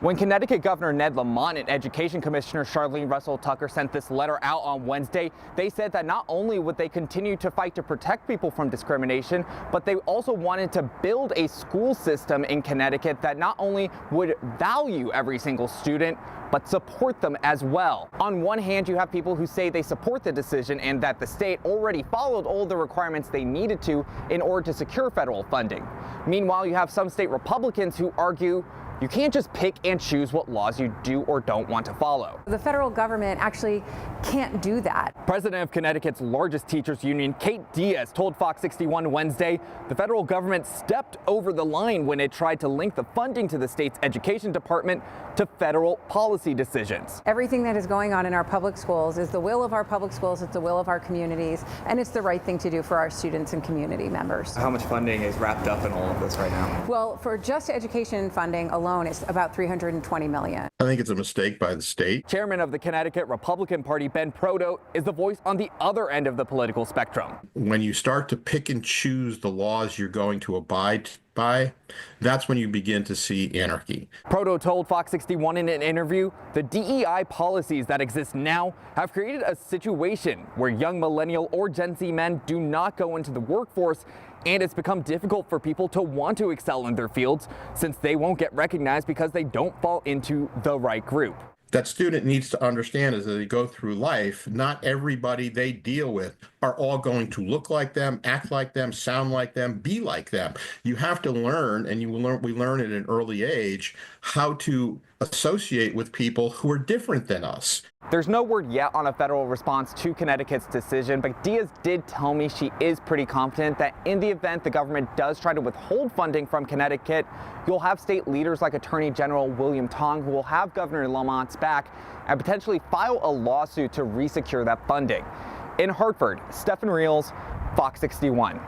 When Connecticut Governor Ned Lamont and Education Commissioner Charlene Russell Tucker sent this letter out on Wednesday, they said that not only would they continue to fight to protect people from discrimination, but they also wanted to build a school system in Connecticut that not only would value every single student, but support them as well. On one hand, you have people who say they support the decision and that the state already followed all the requirements they needed to in order to secure federal funding. Meanwhile, you have some state Republicans who argue you can't just pick and choose what laws you do or don't want to follow. The federal government actually can't do that. President of Connecticut's largest teachers union, CT Dept, told Fox 61 Wednesday the federal government stepped over the line when it tried to link the funding to the state's education department to federal policy decisions. Everything that is going on in our public schools is the will of our public schools, it's the will of our communities, and it's the right thing to do for our students and community members. How much funding is wrapped up in all of this right now? Well, for just education funding alone, it's about $320 million. I think it's a mistake by the state. Chairman of the Connecticut Republican Party, Ben Proto, is the voice on the other end of the political spectrum. When you start to pick and choose the laws you're going to abide by, that's when you begin to see anarchy. Proto told Fox 61 in an interview, the DEI policies that exist now have created a situation where young millennial or Gen Z men do not go into the workforce, and it's become difficult for people to want to excel in their fields since they won't get recognized because they don't fall into the right group. That student needs to understand as they go through life, not everybody they deal with are all going to look like them, act like them, sound like them, be like them. You have to learn, and we learn at an early age, how to associate with people who are different than us. There's no word yet on a federal response to Connecticut's decision, but Diaz did tell me she is pretty confident that in the event the government does try to withhold funding from Connecticut, you'll have state leaders like Attorney General William Tong who will have Governor Lamont's back and potentially file a lawsuit to resecure that funding. In Hartford, Stephen Reels, Fox 61.